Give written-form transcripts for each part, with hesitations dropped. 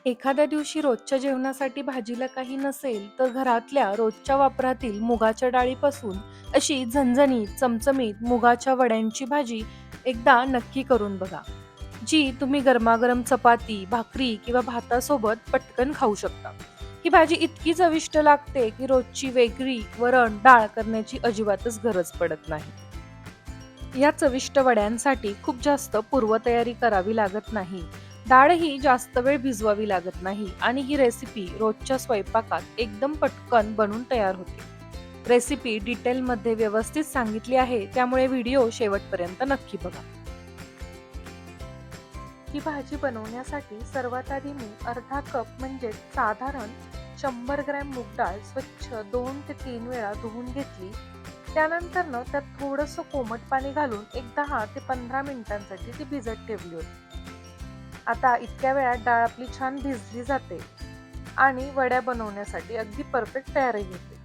एखाद्या दिवशी रोजच्या जेवणासाठी भाजीला काही नसेल, तर घरातल्या रोजच्या वापरातील मुगाच्या डाळीपासून अशी झणझणीत, चमचमीत मुगाच्या वड्यांची भाजी एकदा नक्की करून बघा. जी तुम्ही गरमागरम चपाती, भाकरी किंवा भातासोबत पटकन खाऊ शकता. ही भाजी इतकी चविष्ट लागते, की रोजची वेगळी वरण, डाळ करण्याची अजिबातच गरज पडत नाही. या चविष्ट वड्यांसाठी खूप जास्त पूर्वतयारी करावी लागत नाही. डाळही जास्त वेळ भिजवावी लागत नाही आणि ही रेसिपी रोजच्या स्वयंपाकात एकदम पटकन बनून तयार होते. रेसिपी डिटेलमध्ये व्यवस्थित सांगितली आहे, त्यामुळे व्हिडिओ शेवटपर्यंत नक्की बघा. ही भाजी बनवण्यासाठी सर्वात आधी मी अर्धा कप म्हणजे साधारण 100 ग्रॅम मूग डाळ स्वच्छ 2 ते 3 वेळा धुवून घेतली. त्यानंतर त्यात थोडंसं कोमट पाणी घालून एक 10 ते 15 मिनिटांसाठी ती भिजत ठेवली होती. आता इतक्या वेळात डाळ आपली छान भिजली जाते आणि वड्या बनवण्यासाठी अगदी परफेक्ट तयारी होते.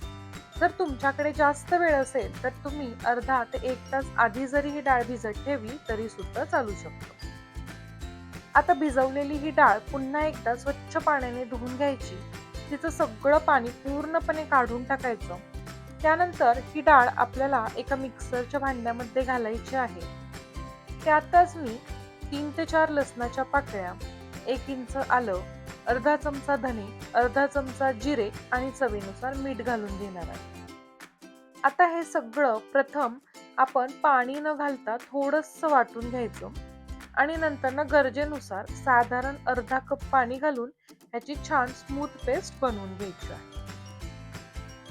जर तुमच्याकडे जास्त वेळ असेल तर तुम्ही अर्धा ते 1 तास आधी जरी ही डाळ भिजत ठेवली तरी सुद्धा चालू शकतो. आता भिजवलेली ही डाळ पुन्हा एकदा स्वच्छ पाण्याने धुवून घ्यायची. तिचं सगळं पाणी पूर्णपणे काढून टाकायचं. त्यानंतर ही डाळ आपल्याला एका मिक्सरच्या भांड्यामध्ये घालायची आहे. त्यातच मी 3 ते 4 लसणाच्या पाकळ्या, 1 इंच आलं, अर्धा चमचा धने, अर्धा चमचा जिरे आणि चवीनुसार मीठ घालून घेणार आहे. आता हे सगळं प्रथम आपण पाणी न घालता थोडंसं वाटून घ्यायचं आणि नंतर गरजेनुसार साधारण अर्धा कप पाणी घालून ह्याची छान स्मूथ पेस्ट बनवून घ्यायची आहे.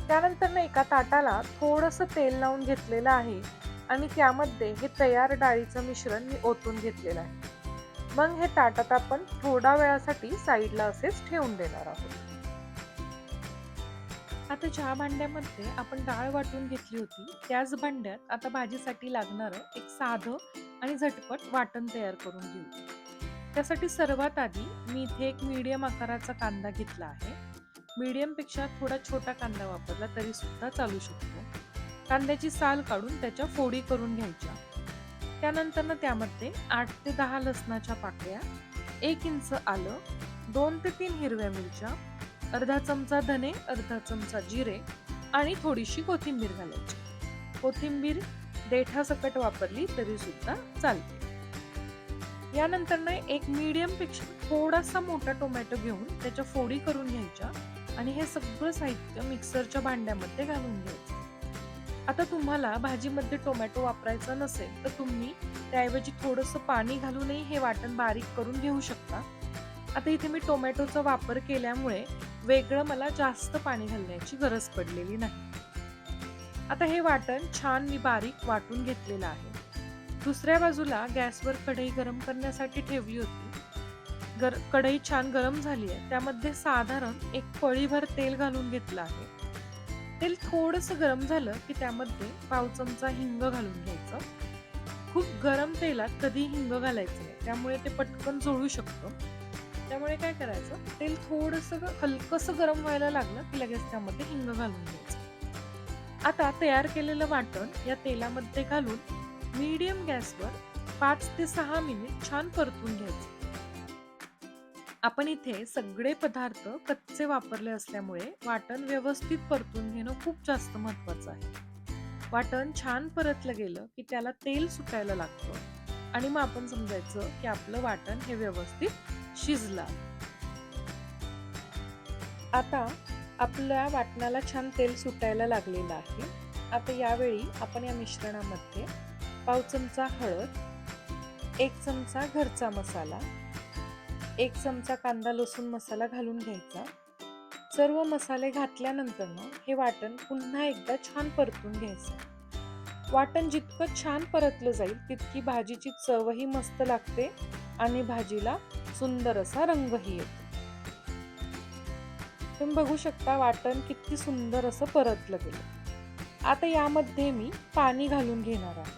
त्यानंतर एका ताटाला थोडंसं तेल लावून घेतलेलं आहे आणि त्यामध्ये हे तयार डाळीचं मिश्रण मी ओतून घेतलेलं आहे. मग हे ताटात आपण थोड्या वेळासाठी साईडला असेच ठेवून देणार आहोत. आता ज्या भांड्यामध्ये आपण डाळ वाटून घेतली होती त्याच भांड्यात आता भाजीसाठी लागणारं एक साधं आणि झटपट वाटण तयार करून घेऊ. त्यासाठी सर्वात आधी मी इथे एक मीडियम आकाराचा कांदा घेतला आहे. मीडियम पेक्षा थोडा छोटा कांदा वापरला तरी सुद्धा चालू शकतो. कांद्याची साल काढून त्याच्या फोडी करून घ्यायच्या. त्यानंतर त्यामध्ये 8 ते 10 लसणाच्या पाकळ्या, 1 इंच आलं, 2 ते 3 हिरव्या मिरच्या, अर्धा चमचा धने, अर्धा चमचा जिरे आणि थोडीशी कोथिंबीर घालायची. कोथिंबीर देठासकट वापरली तरी सुद्धा चालते. यानंतर एक मीडियम पेक्षा थोडासा मोठा टोमॅटो घेऊन त्याच्या फोडी करून घ्यायच्या आणि हे सगळं साहित्य मिक्सरच्या भांड्यामध्ये घालून घ्यायचं. आता तुम्हाला भाजीमध्ये टोमॅटो वापरायचा नसेल तर तुम्ही त्याऐवजी थोडंसं पाणी घालूनही हे वाटण बारीक करून घेऊ शकता. आता इथे मी टोमॅटोचा वापर केल्यामुळे वेगळं मला जास्त पाणी घालण्याची गरज पडलेली नाही. आता हे वाटण छान मी बारीक वाटून घेतलेलं आहे. दुसऱ्या बाजूला गॅसवर कढई गरम करण्यासाठी ठेवली होती. कढई छान गरम झाली आहे. त्यामध्ये साधारण एक पळीभर तेल घालून घेतलं आहे. तेल थोडंसं गरम झालं की त्यामध्ये पाव चमचा हिंग घालून घ्यायचं. खूप गरम तेलात कधी हिंग घालायचं नाही, त्यामुळे ते पटकन जळू शकतं. त्यामुळे काय करायचं, तेल थोडंसं हलकंसं गरम व्हायला लागलं की लगेच त्यामध्ये हिंग घालून घ्यायचं. आता तयार केलेलं वाटण या तेलामध्ये घालून मीडियम गॅसवर 5 ते 6 मिनिट छान परतून घ्यायचं. आपण इथे सगळे पदार्थ कच्चे वापरले असल्यामुळे वाटण व्यवस्थित परतून घेणं खूप जास्त महत्वाचं आहे. वाटण छान परतलं गेलं की त्याला तेल सुटायला लागतं आणि मग आपण समजायचं की आपलं वाटण हे व्यवस्थित शिजलं. आता आपल्या वाटणाला छान तेल सुटायला लागलेलं आहे. आता यावेळी आपण या मिश्रणामध्ये पाव चमचा हळद, 1 चमचा घरचा मसाला, 1 चमचा कांदा लसूण मसाला घालून घ्यायचा. सर्व मसाले घातल्यानंतर हे वाटण पुन्हा एकदा छान परतून घ्यायचं. वाटण जितकं छान परतलं जाईल तितकी भाजीची चवही मस्त लागते आणि भाजीला सुंदर असा रंगही येतो. तुम्ही बघू शकता वाटण किती सुंदर असं परतलं गेलं. आता यामध्ये मी पाणी घालून घेणार आहे.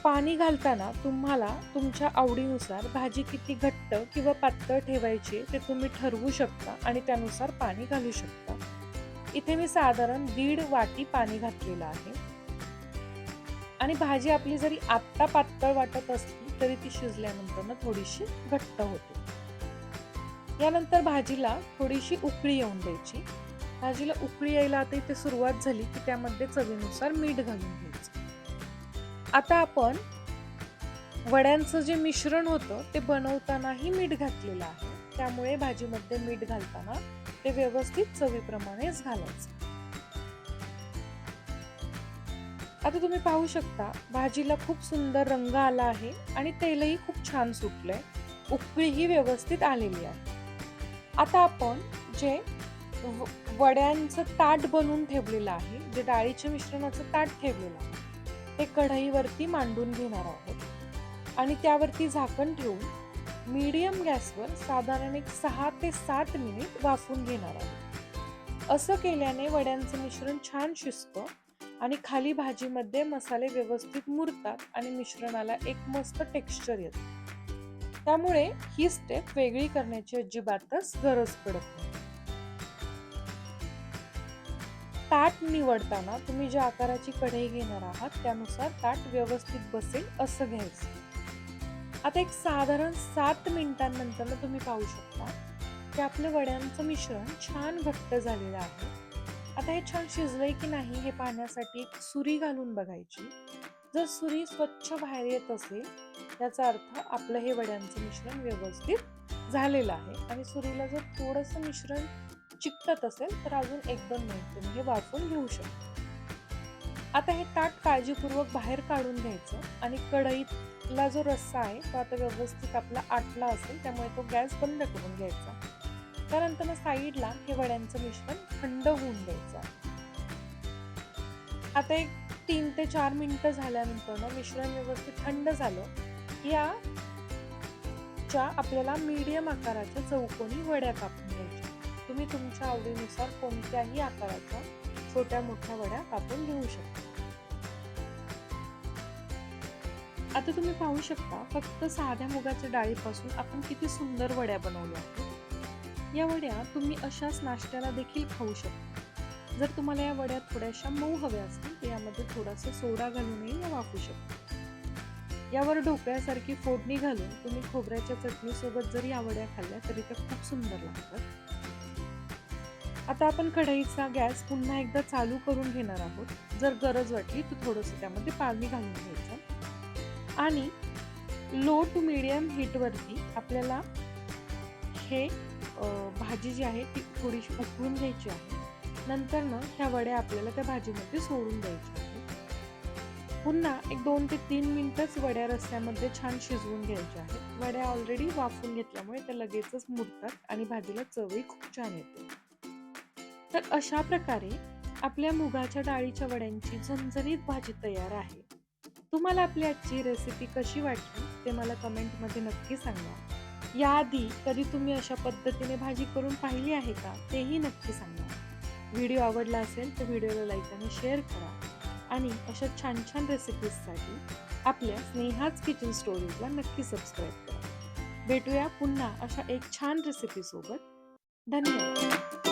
पाणी घालताना तुम्हाला तुमच्या आवडीनुसार भाजी किती घट्ट किंवा पातळ ठेवायची ते तुम्ही ठरवू शकता आणि त्यानुसार पाणी घालू शकता. इथे मी साधारण 1.5 वाटी पाणी घातलेलं आहे. आणि भाजी आपली जरी आत्ता पातळ वाटत असली तरी ती शिजल्यानंतर ना थोडीशी घट्ट होते. यानंतर भाजीला थोडीशी उकळी येऊन द्यायची. भाजीला उकळी यायला आता इथे सुरुवात झाली की त्यामध्ये चवीनुसार मीठ घालून घ्यायचं. आता आपण वड्यांचं जे मिश्रण होतं ते बनवतानाही मीठ घातलेलं आहे. त्यामुळे भाजीमध्ये मीठ घालताना ते व्यवस्थित चवीप्रमाणेच घालायचं. आता तुम्ही पाहू शकता भाजीला खूप सुंदर रंग आला आहे आणि तेलही खूप छान सुटलंय. उकळीही व्यवस्थित आलेली आहे. आता आपण जे वड्यांचं ताट बनवून ठेवलेलं आहे, जे डाळीच्या मिश्रणाचं ताट ठेवलेलं आहे, ते कढईवरती मांडून घेणार आहोत आणि त्यावरती झाकण ठेवून मीडियम गॅसवर साधारण एक 6 ते 7 मिनिट वाफवून घेणार आहोत. असं केल्याने वड्यांचं मिश्रण छान शिजतं आणि खाली भाजीमध्ये मसाले व्यवस्थित मुरतात आणि मिश्रणाला एक मस्त टेक्स्चर येतं. त्यामुळे ही स्टेप वेगळी करण्याची अजिबातच गरज पडत नाही. ताट निवडताना तुम्ही ज्या आकाराची कढई घेणार आहात त्यानुसार ताट व्यवस्थित बसेल असं घ्यायचं. आता एक साधारण 7 मिनिटांनंतर तुम्ही पाहू शकता की आपलं वड्यांचं मिश्रण छान घट्ट झालेलं आहे. आता हे छान शिजलंय की नाही हे पाहण्यासाठी एक सुरी घालून बघायची. जर सुरी स्वच्छ बाहेर येत असेल याचा अर्थ आपलं हे वड्यांचं मिश्रण व्यवस्थित झालेलं आहे आणि सुरीला जर थोडंसं मिश्रण चिकटत असेल तर अजून 1-2 मिनिट तुम्ही हे वाफवून घेऊ शकता. आता हे ताट काळजीपूर्वक बाहेर काढून घ्यायचं आणि कढईतला जो रस्सा आहे तो आता व्यवस्थित आपला आटला असेल त्यामुळे तो गॅस बंद करून घ्यायचा. त्यानंतर साईडला हे वड्यांचं मिश्रण थंड होऊन द्यायचं. आता एक 3 ते 4 मिनिटं झाल्यानंतर मिश्रण व्यवस्थित थंड झालं या आपल्याला मीडियम आकाराच्या चौकोनी वड्या कापून घ्यायच्या. तुम्ही तुमच्या आवडीनुसार कोणत्याही आकाराच्या छोट्या मोठ्या वड्या कापून घेऊ शकता. आता तुम्ही पाहू शकता फक्त साध्या मुगाच्या डाळीपासून आपण किती सुंदर वड्या बनवल्या आहेत. या वड्या तुम्ही अशाच नाश्त्याला देखील खाऊ शकता. जर तुम्हाला या वड्या थोड्याशा मऊ हव्या असतील तर यामध्ये थोडासा सोडा घालूनही या वाफू शकता. यावर ढोकळ्यासारखी फोडणी घालून तुम्ही खोबऱ्याच्या चटणीसोबत जर या वड्या खाल्ल्या तरी त्या खूप सुंदर लागतात. आता आपण कढईचा गॅस पुन्हा एकदा चालू करून घेणार आहोत. जर गरज वाटली तर थोडंसं त्यामध्ये पाणी घालून घ्यायचं आणि लो टू मीडियम हीटवरती आपल्याला हे भाजी जी आहे ती थोडीशी उकळून घ्यायची आहे. नंतर ह्या वड्या आपल्याला त्या भाजीमध्ये सोडून द्यायच्या आहेत. पुन्हा एक 2 ते 3 मिनिटच वड्या रस्स्यामध्ये छान शिजवून घ्यायच्या आहेत. वड्या ऑलरेडी वाफवून घेतल्यामुळे त्या लगेचच मुरतात आणि भाजीला चवही खूप छान येते. तर अशा प्रकारे आपल्या मुगाच्या डाळीच्या वड्यांची झणझणीत भाजी तयार आहे. तुम्हाला आपली आजची रेसिपी कशी वाटली ते मला कमेंटमध्ये नक्की सांगा. याआधी कधी तुम्ही अशा पद्धतीने भाजी करून पाहिली आहे का तेही नक्की सांगा. व्हिडिओ आवडला असेल तर व्हिडिओला लाईक आणि शेअर करा आणि अशा छान छान रेसिपीजसाठी आपल्या स्नेहाज किचन स्टोरीजला नक्की सबस्क्राईब करा. भेटूया पुन्हा अशा एक छान रेसिपी सोबत. धन्यवाद.